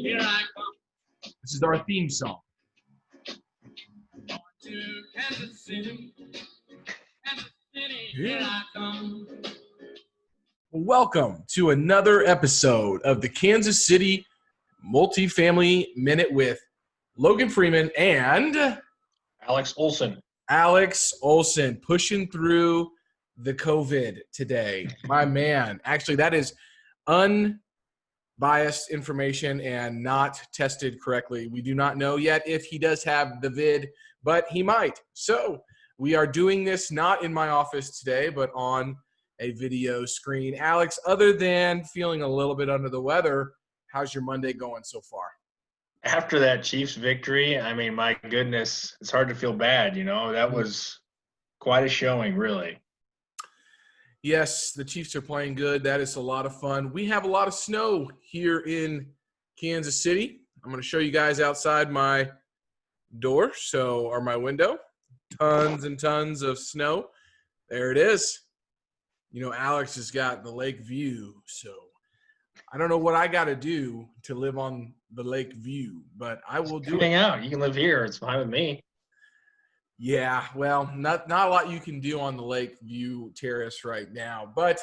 here I come. This is our theme song. To Kansas City, here I come. Welcome to another episode of the Kansas City Multifamily Minute with Logan Freeman and Alex Olson. Alex Olson, pushing through the COVID today. My man. Actually, that is unbiased information and not tested correctly. We do not know yet if he does have the vid, but he might. So we are doing this not in my office today, but on a video screen. Alex, other than feeling a little bit under the weather, how's your Monday going so far? After that Chiefs victory, I mean, my goodness, it's hard to feel bad, you know. That was quite a showing, really. Yes, the Chiefs are playing good. That is a lot of fun. We have a lot of snow here in Kansas City. I'm going to show you guys outside my door, or my window. Tons and tons of snow. There it is. You know, Alex has got the lake view, so I don't know what I got to do to live on the lake view, but I will do it. Hang out. You can live here. It's fine with me. Yeah, well, not a lot you can do on the lake view terrace right now. But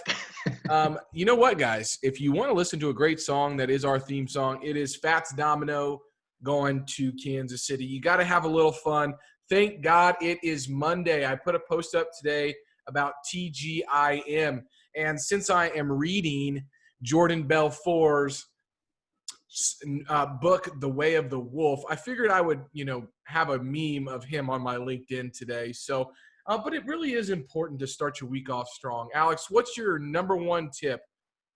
you know what, guys? If you want to listen to a great song that is our theme song, it is Fats Domino going to Kansas City. You got to have a little fun. Thank God it is Monday. I put a post up today about TGIM. And since I am reading Jordan Belfort's book, The Way of the Wolf, I figured I would, have a meme of him on my LinkedIn today. So, but it really is important to start your week off strong. Alex, what's your number one tip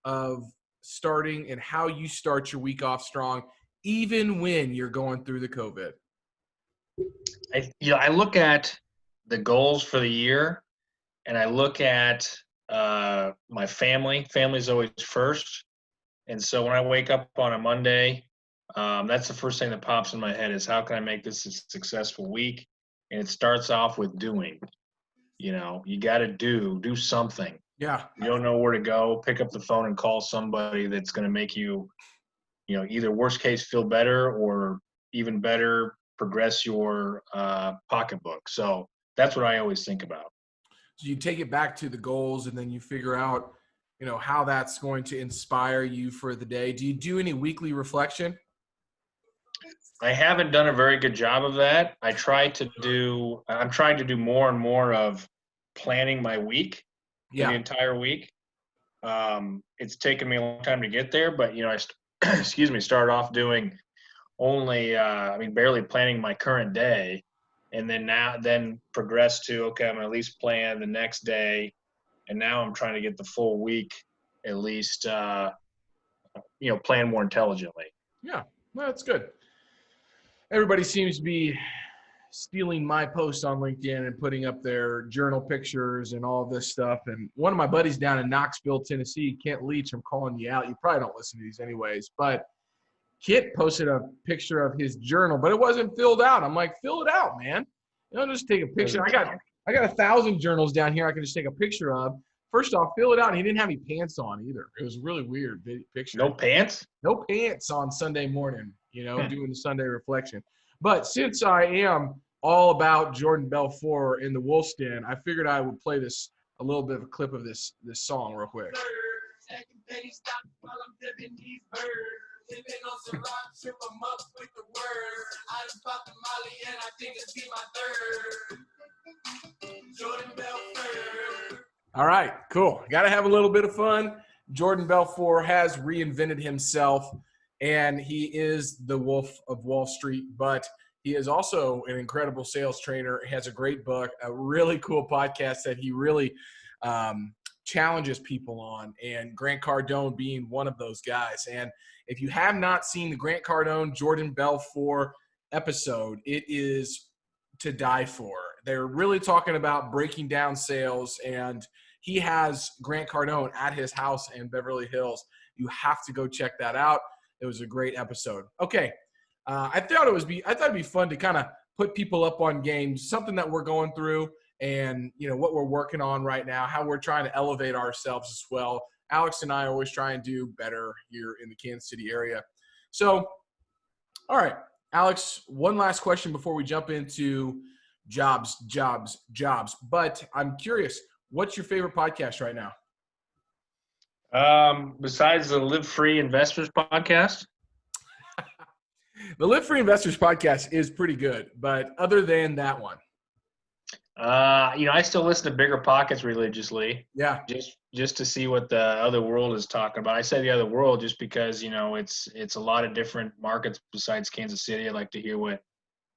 of starting and how you start your week off strong, even when you're going through the COVID? I look at the goals for the year, and I look at my family. Family's always first. And so when I wake up on a Monday, that's the first thing that pops in my head is how can I make this a successful week? And it starts off with doing. You got to do something. Yeah. You don't know where to go, pick up the phone and call somebody that's going to make you, either worst case feel better or even better, progress your pocketbook. So that's what I always think about. So you take it back to the goals and then you figure out, how that's going to inspire you for the day. Do you do any weekly reflection? I haven't done a very good job of that. I'm trying to do more and more of planning my week, the entire week. It's taken me a long time to get there, but, I started off doing only, barely planning my current day. And then progress to, okay, I'm going to at least plan the next day. And now I'm trying to get the full week, at least, plan more intelligently. Yeah, well, that's good. Everybody seems to be stealing my posts on LinkedIn and putting up their journal pictures and all this stuff. And one of my buddies down in Knoxville, Tennessee, Kent Leach, I'm calling you out. You probably don't listen to these anyways, but Kit posted a picture of his journal, but it wasn't filled out. I'm like, fill it out, man. Just take a picture. I got 1,000 journals down here I can just take a picture of. First off, fill it out. And he didn't have any pants on either. It was a really weird picture. No pants? No pants on Sunday morning, doing the Sunday reflection. But since I am all about Jordan Belfort in the Wolf's Den, I figured I would play a little bit of a clip of this song real quick. Living on some rock, trip them up with the words. I just bought the Molly and I think it's be my third. Jordan Belfort. All right, cool. Got to have a little bit of fun. Jordan Belfort has reinvented himself, and he is the Wolf of Wall Street, but he is also an incredible sales trainer. He has a great book, a really cool podcast that he really challenges people on, and Grant Cardone being one of those guys. And if you have not seen the Grant Cardone, Jordan Belfort episode, it is to die for. They're really talking about breaking down sales, and he has Grant Cardone at his house in Beverly Hills. You have to go check that out. It was a great episode. Okay, I thought it'd be fun to kind of put people up on games, something that we're going through, and what we're working on right now, how we're trying to elevate ourselves as well. Alex and I always try and do better here in the Kansas City area. So All right, Alex, one last question before we jump into jobs. But I'm curious, what's your favorite podcast right now? Besides the Live Free Investors podcast. The Live Free Investors podcast is pretty good, but other than that one. I still listen to Bigger Pockets religiously. Yeah. Just to see what the other world is talking about. I say the other world just because, it's a lot of different markets besides Kansas City. I like to hear what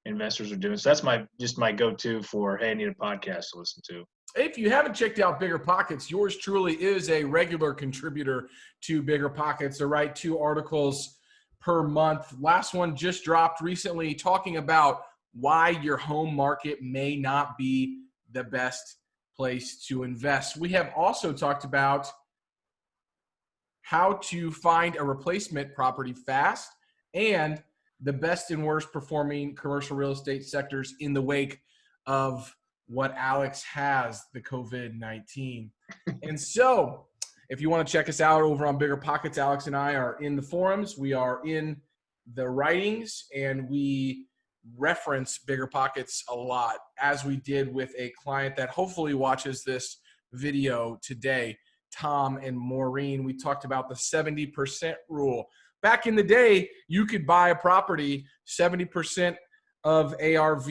investors are doing. So that's my go-to for, hey, I need a podcast to listen to. If you haven't checked out Bigger Pockets, yours truly is a regular contributor to Bigger Pockets. They write 2 articles per month. Last one just dropped recently talking about why your home market may not be the best place to invest. We have also talked about how to find a replacement property fast and the best and worst performing commercial real estate sectors in the wake of what Alex has, the COVID-19. And so if you want to check us out over on Bigger Pockets, Alex and I are in the forums. We are in the writings, and we reference Bigger Pockets a lot, as we did with a client that hopefully watches this video today, Tom and Maureen. We talked about the 70% rule. Back in the day, you could buy a property 70% of ARV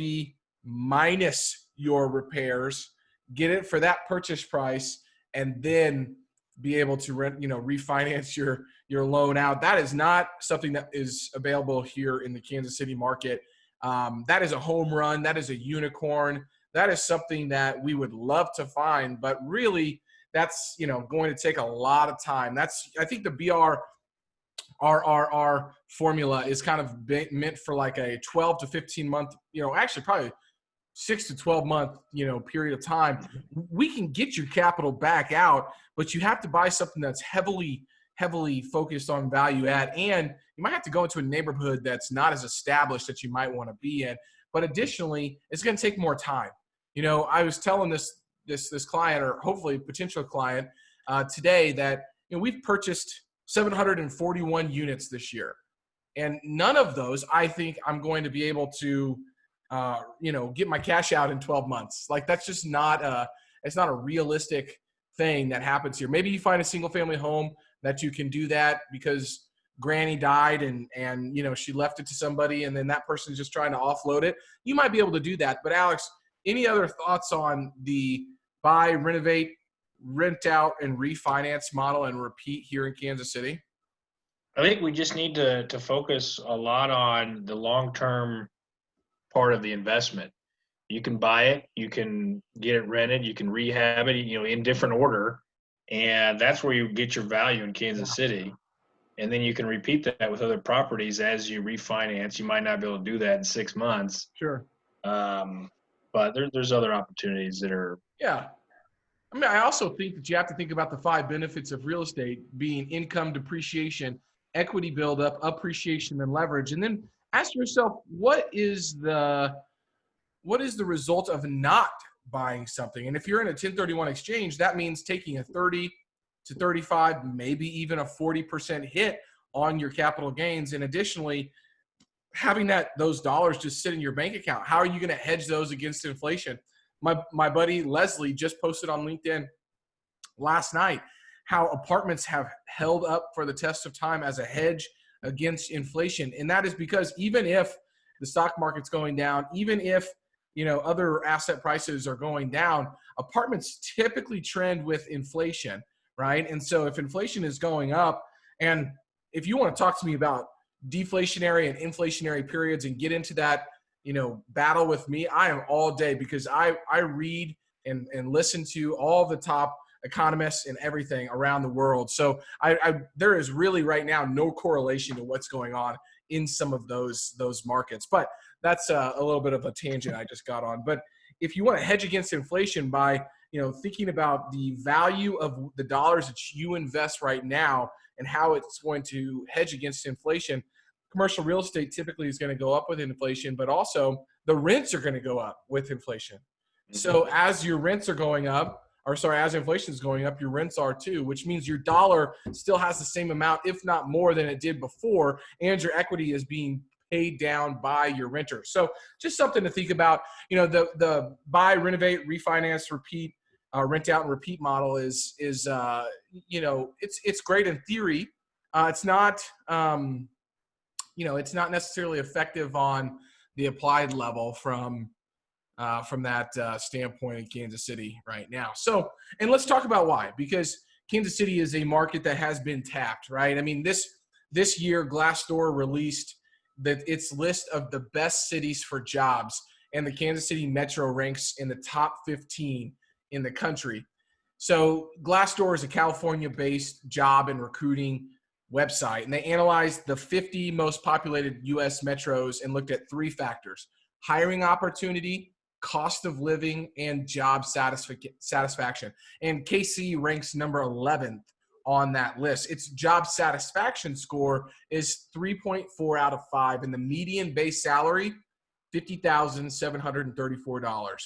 minus your repairs, get it for that purchase price, and then be able to refinance your loan out. That is not something that is available here in the Kansas City market. That is a home run. That is a unicorn. That is something that we would love to find, but really that's, going to take a lot of time. I think the BRRR formula is kind of meant for like a 12 to 15 month, actually probably 6 to 12 month, period of time. We can get your capital back out, but you have to buy something that's heavily focused on value add, and you might have to go into a neighborhood that's not as established that you might want to be in. But additionally, it's going to take more time. I was telling this client, or hopefully potential client, today that we've purchased 741 units this year, and none of those I think I'm going to be able to get my cash out in 12 months. Like, that's just it's not a realistic thing that happens here. Maybe you find a single family home that you can do that because granny died and she left it to somebody, and then that person's just trying to offload it. You might be able to do that. But Alex, any other thoughts on the buy, renovate, rent out, and refinance model and repeat here in Kansas City? I think we just need to focus a lot on the long-term part of the investment. You can buy it, you can get it rented, you can rehab it, in different order. And that's where you get your value in Kansas City. And then you can repeat that with other properties as you refinance. You might not be able to do that in 6 months. Sure. But there's other opportunities that are. Yeah. I mean, I also think that you have to think about the 5 benefits of real estate being income, depreciation, equity buildup, appreciation, and leverage. And then ask yourself, what is the result of not buying something? And if you're in a 1031 exchange, that means taking a 30 to 35, maybe even a 40% hit on your capital gains. And additionally, having those dollars just sit in your bank account. How are you going to hedge those against inflation? My buddy Leslie just posted on LinkedIn last night how apartments have held up for the test of time as a hedge against inflation. And that is because even if the stock market's going down, even if other asset prices are going down, apartments typically trend with inflation, right? And so if inflation is going up, and if you want to talk to me about deflationary and inflationary periods and get into that, battle with me, I am all day, because I read and listen to all the top economists and everything around the world. So there is really right now no correlation to what's going on in some of those markets. But that's a little bit of a tangent I just got on. But if you want to hedge against inflation by, thinking about the value of the dollars that you invest right now and how it's going to hedge against inflation, commercial real estate typically is going to go up with inflation, but also the rents are going to go up with inflation. So as your rents are going up, as inflation is going up, your rents are too, which means your dollar still has the same amount, if not more than it did before, and your equity is being paid down by your renter. So just something to think about. You know, the buy, renovate, refinance, repeat, rent out and repeat model is you know, it's great in theory. It's not you know, it's not necessarily effective on the applied level from that standpoint in Kansas City right now. So, and let's talk about why, because Kansas City is a market that has been tapped, right? I mean, this year Glassdoor released its list of the best cities for jobs, and the Kansas City metro ranks in the top 15 in the country. So Glassdoor is a California-based job and recruiting website, and they analyzed the 50 most populated U.S. metros and looked at three factors: hiring opportunity, cost of living, and job satisfaction. And KC ranks number 11th on that list. Its job satisfaction score is 3.4 out of 5, and the median base salary, $50,734.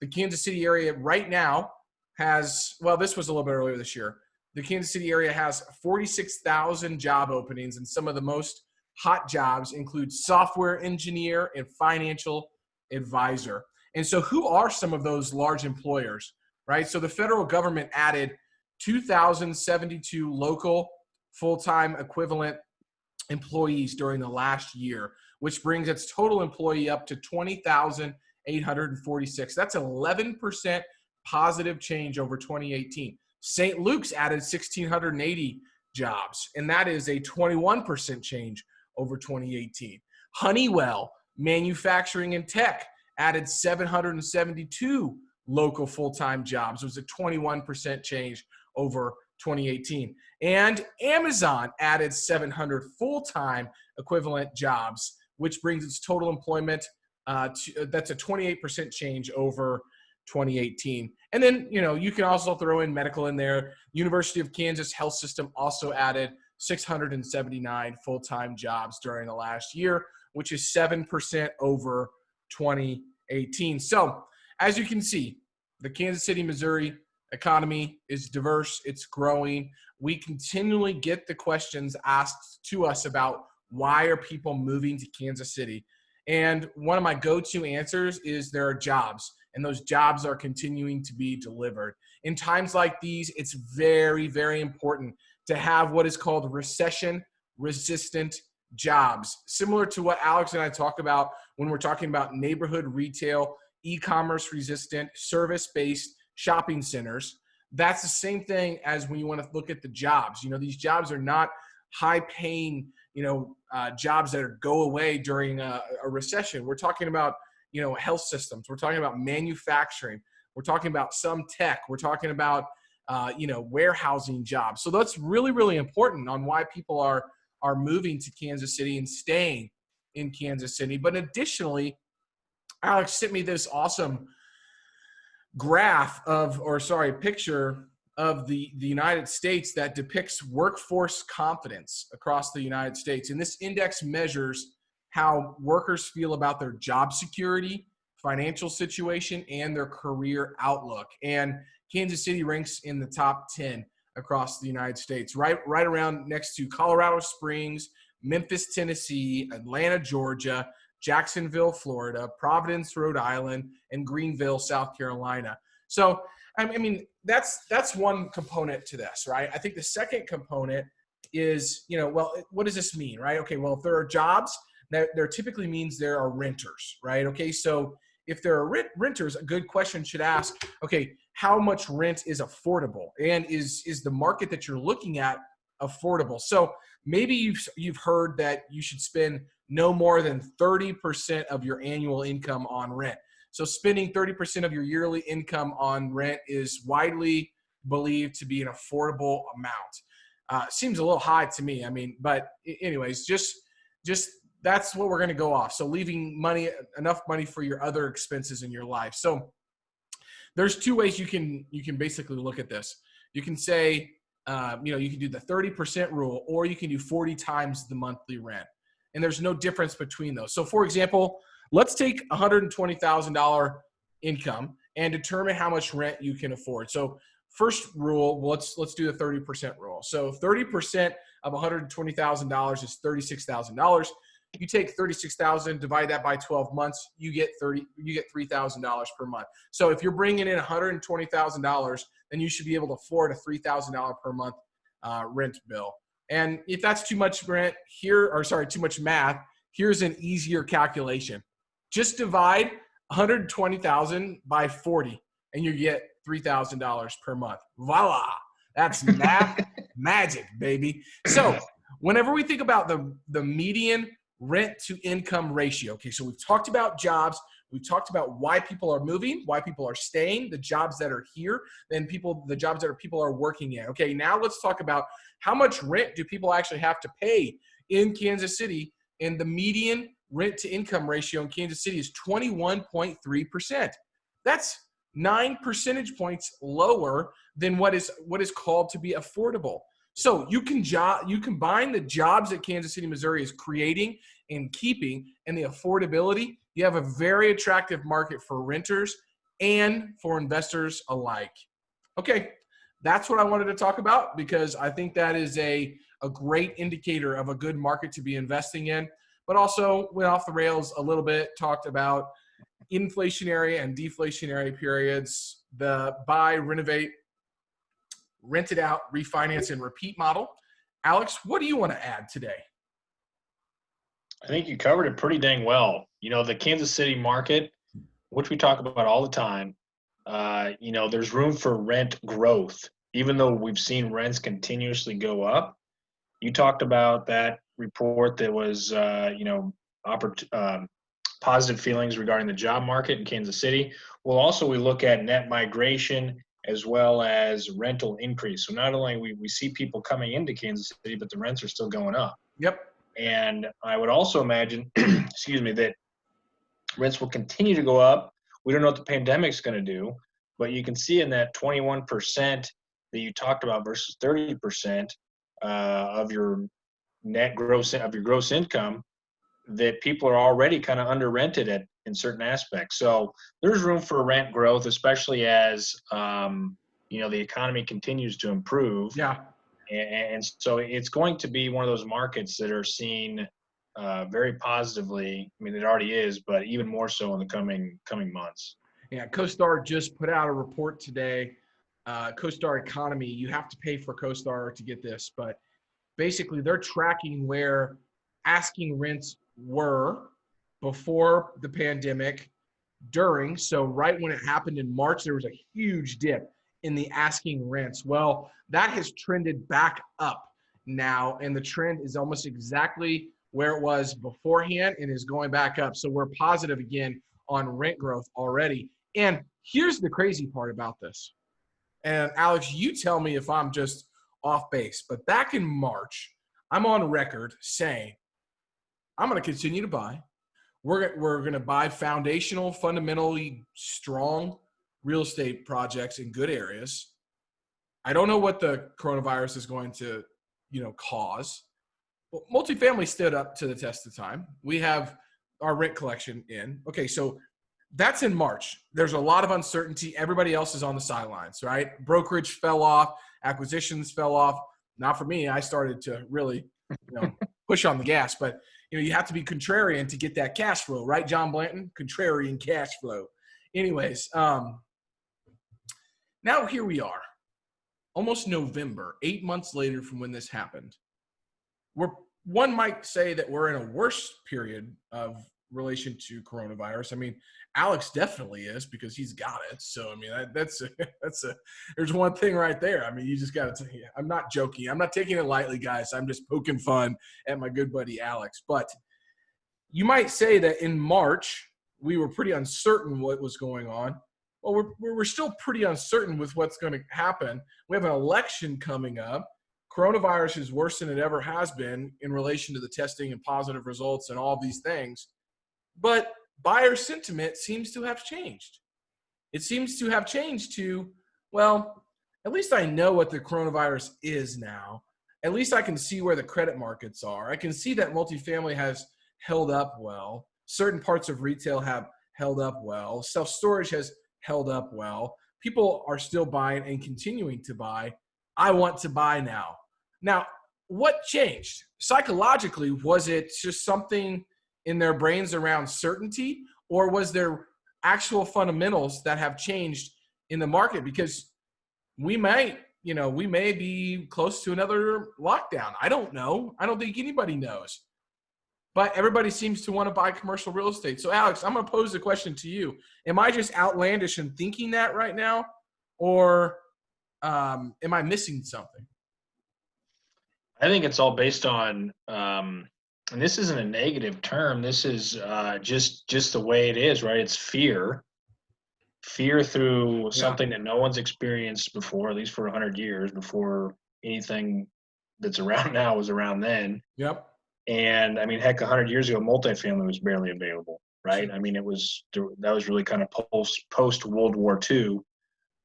The Kansas City area right now has, well, this was a little bit earlier this year, the Kansas City area has 46,000 job openings, and some of the most hot jobs include software engineer and financial advisor. And so who are some of those large employers, right? So the federal government added 2,072 local full-time equivalent employees during the last year, which brings its total employee up to 20,846. That's 11% positive change over 2018. St. Luke's added 1,680 jobs, and that is a 21% change over 2018. Honeywell, manufacturing and tech, added 772 local full-time jobs. It was a 21% change over 2018. And Amazon added 700 full-time equivalent jobs, which brings its total employment that's a 28% change over 2018. And then, you know, you can also throw in medical in there. University of Kansas Health System also added 679 full-time jobs during the last year, which is 7% over 2018. So as you can see, the Kansas City, Missouri economy is diverse. It's growing. We continually get the questions asked to us about why are people moving to Kansas City? And one of my go-to answers is there are jobs, and those jobs are continuing to be delivered. In times like these, it's very, very important to have what is called recession-resistant jobs, similar to what Alex and I talk about when we're talking about neighborhood retail, e-commerce resistant, service-based shopping centers. That's the same thing as when you want to look at the jobs. You know, these jobs are not high-paying, jobs that go away during a recession. We're talking about, health systems. We're talking about manufacturing. We're talking about some tech. We're talking about, warehousing jobs. So that's really, really important on why people are moving to Kansas City and staying in Kansas City. But additionally, Alex sent me this awesome picture of the United States that depicts workforce confidence across the United States. And this index measures how workers feel about their job security, financial situation, and their career outlook. And Kansas City ranks in the top 10 across the United States, right around next to Colorado Springs, Memphis, Tennessee, Atlanta, Georgia, Jacksonville, Florida, Providence, Rhode Island, and Greenville, South Carolina. So, I mean, that's one component to this, right? I think the second component is, what does this mean, right? Okay, well, if there are jobs, there typically means there are renters, right? Okay, so if there are renters, a good question should ask, okay, how much rent is affordable? And is the market that you're looking at affordable? So maybe you've heard that you should spend no more than 30% of your annual income on rent. So spending 30% of your yearly income on rent is widely believed to be an affordable amount. Seems a little high to me. I mean, but anyways, just that's what we're going to go off. So leaving enough money for your other expenses in your life. So there's two ways you can basically look at this. You can say, you can do the 30% rule, or you can do 40 times the monthly rent. And there's no difference between those. So for example, let's take $120,000 income and determine how much rent you can afford. So first rule, let's do the 30% rule. So 30% of $120,000 is $36,000. You take 36,000, divide that by 12 months, you get $3,000 per month. So if you're bringing in $120,000, then you should be able to afford a $3,000 per month rent bill. And if that's too much too much math, here's an easier calculation. Just divide 120,000 by 40, and you get $3,000 per month. Voila! That's math magic, baby. So whenever we think about the median rent to income ratio, okay, so we've talked about jobs, we've talked about why people are moving, why people are staying, the jobs that are here, then the jobs that people are working in. Okay, now let's talk about how much rent do people actually have to pay in Kansas City, and the median rent to income ratio in Kansas City is 21.3%. That's 9 percentage points lower than what is called to be affordable. So you combine the jobs that Kansas City, Missouri is creating and keeping and the affordability, you have a very attractive market for renters and for investors alike. Okay, that's what I wanted to talk about because I think that is a great indicator of a good market to be investing in, but also went off the rails a little bit, talked about inflationary and deflationary periods, the buy, renovate, rent it out, refinance, and repeat model. Alex, what do you want to add today? I think you covered it pretty dang well. You know, the Kansas City market, which we talk about all the time, you know, there's room for rent growth, even though we've seen rents continuously go up. You talked about that report that was, you know, positive feelings regarding the job market in Kansas City. Well, also we look at net migration as well as rental increase. So not only we see people coming into Kansas City, but the rents are still going up. Yep. And I would also imagine, excuse me, that rents will continue to go up. We don't know what the pandemic's going to do, but you can see in that 21% that you talked about versus 30% of your gross income, that people are already kind of under rented in certain aspects. So there's room for rent growth, especially as you know, the economy continues to improve. Yeah. And so it's going to be one of those markets that are seen very positively. I mean, it already is, but even more so in the coming months. Yeah, CoStar just put out a report today. CoStar Economy, you have to pay for CoStar to get this, but basically they're tracking where asking rents were before the pandemic, during. So right when it happened in March, there was a huge dip in the asking rents. Well, that has trended back up now, and the trend is almost exactly where it was beforehand and is going back up. So we're positive again on rent growth already. And here's the crazy part about this. And Alex, you tell me if I'm just off base, but back in March, I'm on record saying I'm going to continue to buy. We're going to buy foundational, fundamentally strong real estate projects in good areas. I don't know what the coronavirus is going to, cause. Well, multifamily stood up to the test of time. We have our rent collection in. Okay, so that's in March. There's a lot of uncertainty. Everybody else is on the sidelines, right? Brokerage fell off. Acquisitions fell off. Not for me. I started to really, push on the gas. But, you have to be contrarian to get that cash flow, right, John Blanton? Contrarian cash flow. Anyways, now here we are. Almost November, 8 months later from when this happened. One might say that we're in a worse period of relation to coronavirus. I mean, Alex definitely is because he's got it. So, I mean, there's one thing right there. I mean, you just got to I'm not joking. I'm not taking it lightly, guys. I'm just poking fun at my good buddy Alex. But you might say that in March, we were pretty uncertain what was going on. Well, we're still pretty uncertain with what's going to happen. We have an election coming up. Coronavirus is worse than it ever has been in relation to the testing and positive results and all these things. But buyer sentiment seems to have changed. It seems to have changed to, well, at least I know what the coronavirus is now. At least I can see where the credit markets are. I can see that multifamily has held up well. Certain parts of retail have held up well. Self-storage has held up well. People are still buying and continuing to buy. I want to buy now. Now, what changed psychologically? Was it just something in their brains around certainty, or was there actual fundamentals that have changed in the market? Because we may be close to another lockdown. I don't know. I don't think anybody knows. But everybody seems to want to buy commercial real estate. So, Alex, I'm going to pose the question to you. Am I just outlandish in thinking that right now? Or am I missing something? I think it's all based on, and this isn't a negative term. This is just the way it is, right? It's fear through something that no one's experienced before, at least for 100 years, before anything that's around now was around then. Yep. And I mean, heck, 100 years ago, multifamily was barely available, right? Sure. I mean, that was really kind of post World War II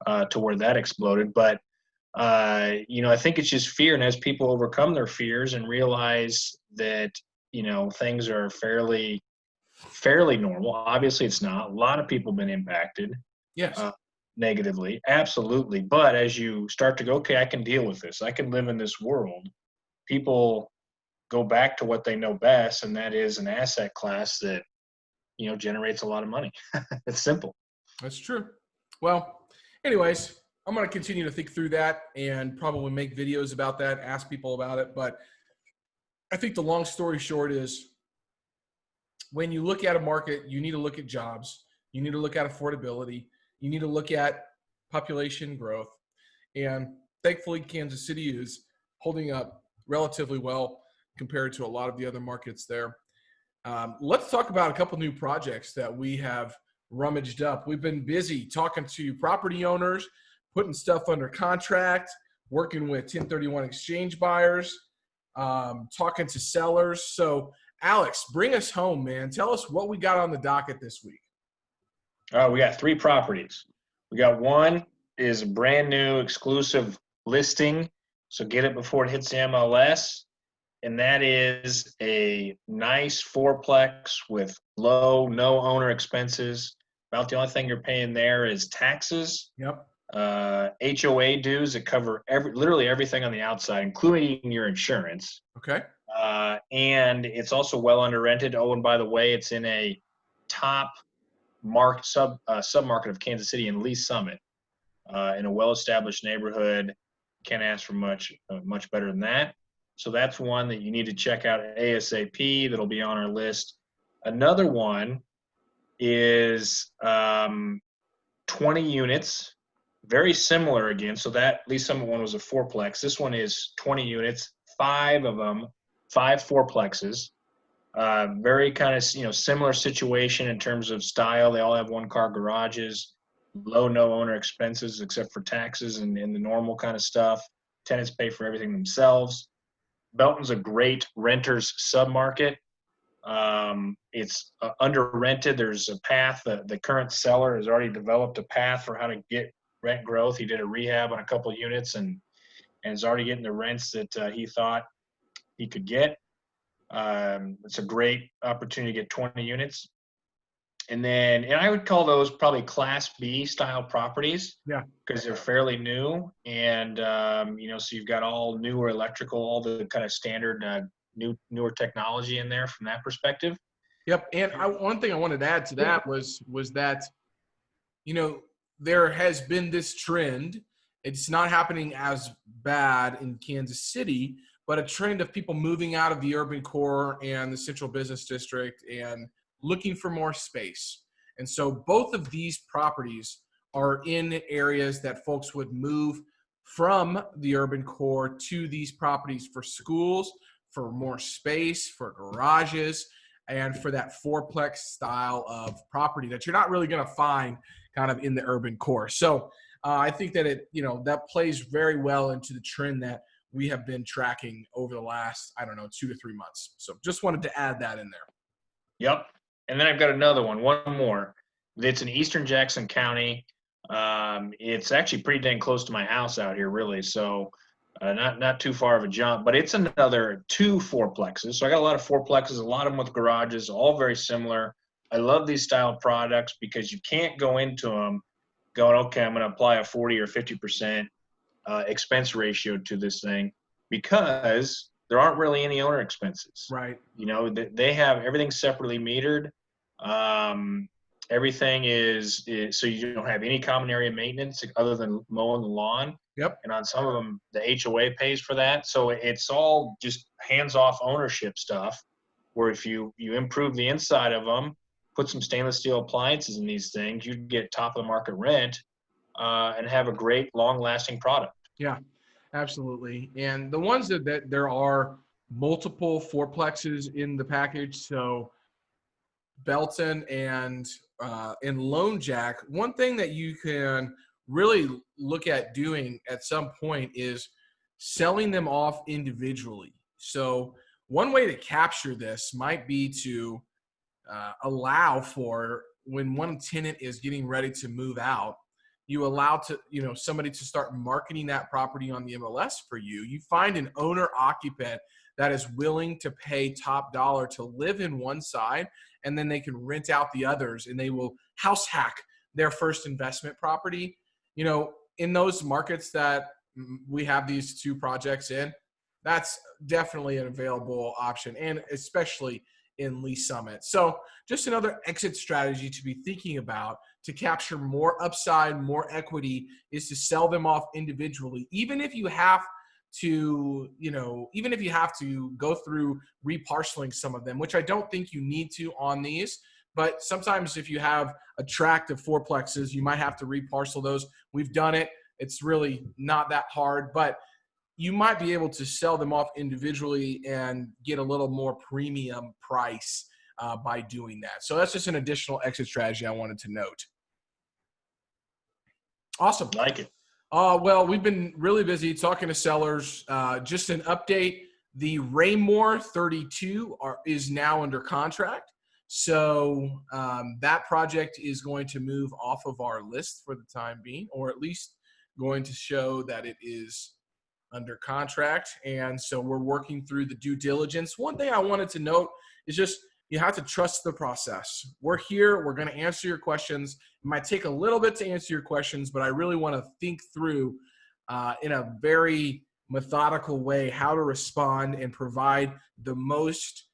to where that exploded. But I think it's just fear. And as people overcome their fears and realize that, things are fairly normal. Obviously, it's not. A lot of people have been impacted. Yes. Negatively, absolutely. But as you start to go, okay, I can deal with this. I can live in this world. People go back to what they know best, and that is an asset class that, generates a lot of money. It's simple. That's true. Well, anyways, I'm going to continue to think through that and probably make videos about that, ask people about it. But I think the long story short is when you look at a market, you need to look at jobs. You need to look at affordability. You need to look at population growth. And thankfully, Kansas City is holding up relatively well compared to a lot of the other markets there. Let's talk about a couple new projects that we have rummaged up. We've been busy talking to property owners, putting stuff under contract, working with 1031 exchange buyers, talking to sellers. So, Alex, bring us home, man. Tell us what we got on the docket this week. We got 3 properties. We got one is a brand new exclusive listing, so get it before it hits the MLS. And that is a nice 4-plex with no owner expenses. About the only thing you're paying there is taxes. Yep. HOA dues that cover literally everything on the outside, including your insurance. Okay. And it's also well under rented. Oh, and by the way, it's in a top submarket of Kansas City in Lee Summit, in a well-established neighborhood. Can't ask for much better than that. So that's one that you need to check out ASAP. That'll be on our list. Another one is 20 units, very similar again. So that Lee Summit one was a 4-plex. This one is 20 units, 5 of them, 5 4-plexes. Very kind of similar situation in terms of style. They all have 1-car garages, no owner expenses except for taxes and the normal kind of stuff. Tenants pay for everything themselves. Belton's a great renters submarket. It's under rented. There's a path. The current seller has already developed a path for how to get rent growth. He did a rehab on a couple of units and is already getting the rents that he thought he could get. It's a great opportunity to get 20 units. And I would call those probably Class B style properties. Yeah. Because they're fairly new. And, so you've got all newer electrical, all the kind of standard newer technology in there from that perspective. Yep. And one thing I wanted to add to that was that, there has been this trend. It's not happening as bad in Kansas City, but a trend of people moving out of the urban core and the central business district and looking for more space. And so both of these properties are in areas that folks would move from the urban core to these properties for schools, for more space, for garages, and for that 4-plex style of property that you're not really going to find kind of in the urban core. So I think that that plays very well into the trend that we have been tracking over the last, 2 to 3 months. So just wanted to add that in there. Yep. And then I've got another one more. It's in Eastern Jackson County. It's actually pretty dang close to my house out here, really. So not too far of a jump, but it's another 2 4-plexes. So I got a lot of 4-plexes, a lot of them with garages, all very similar. I love these style products because you can't go into them going, okay, I'm going to apply a 40 or 50% expense ratio to this thing. because there aren't really any owner expenses. Right. You know, they have everything separately metered. Everything is so you don't have any common area maintenance other than mowing the lawn. Yep. And on some of them, the HOA pays for that. So it's all just hands-off ownership stuff. Where if you improve the inside of them, put some stainless steel appliances in these things, you get top of the market rent, and have a great long-lasting product. Yeah, absolutely. And the ones that there are multiple fourplexes in the package. So Belton and Lone Jack, one thing that you can really look at doing at some point is selling them off individually. So one way to capture this might be to allow for when one tenant is getting ready to move out, you allow to, somebody to start marketing that property on the MLS for you. You find an owner occupant that is willing to pay top dollar to live in one side, and then they can rent out the others, and they will house hack their first investment property. In those markets that we have these two projects in, that's definitely an available option, and especially in Lee Summit. So just another exit strategy to be thinking about to capture more upside, more equity, is to sell them off individually. Even if you have to, go through reparceling some of them, which I don't think you need to on these. But sometimes if you have a tract of fourplexes, you might have to reparcel those. We've done it. It's really not that hard, but you might be able to sell them off individually and get a little more premium price by doing that. So that's just an additional exit strategy I wanted to note. Awesome. Like it. Well, we've been really busy talking to sellers. Just an update. The Raymore 32 is now under contract. So that project is going to move off of our list for the time being, or at least going to show that it is under contract. And so we're working through the due diligence. One thing I wanted to note is just you have to trust the process. We're here. We're going to answer your questions. It might take a little bit to answer your questions, but I really want to think through in a very methodical way how to respond and provide the most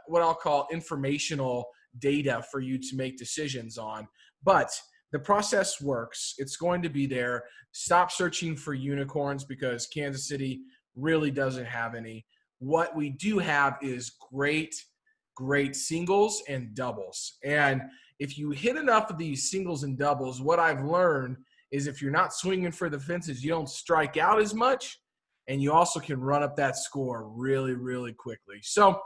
what I'll call informational data for you to make decisions on. But the process works. It's going to be there. Stop searching for unicorns because Kansas City really doesn't have any. What we do have is great singles and doubles. And if you hit enough of these singles and doubles, what I've learned is if you're not swinging for the fences, you don't strike out as much, and you also can run up that score really, really quickly. So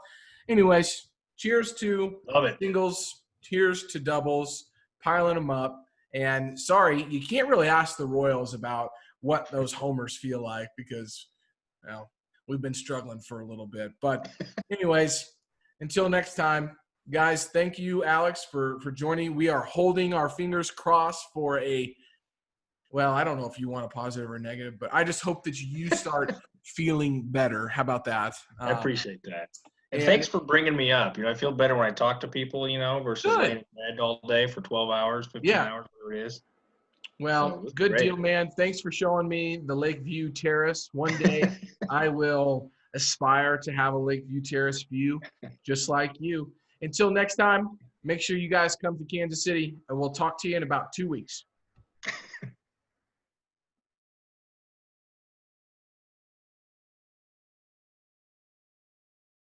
anyways, cheers to singles, cheers to doubles, piling them up. And sorry, you can't really ask the Royals about what those homers feel like because, we've been struggling for a little bit. But anyways, until next time, guys, thank you, Alex, for joining. We are holding our fingers crossed for I don't know if you want a positive or a negative, but I just hope that you start feeling better. How about that? I appreciate that. And thanks for bringing me up. I feel better when I talk to people, versus laying in bed all day for 12 hours, 15 hours, whatever it is. Well, so good deal, man. Thanks for showing me the Lakeview Terrace. One day I will aspire to have a Lakeview Terrace view just like you. Until next time, make sure you guys come to Kansas City, and we'll talk to you in about 2 weeks.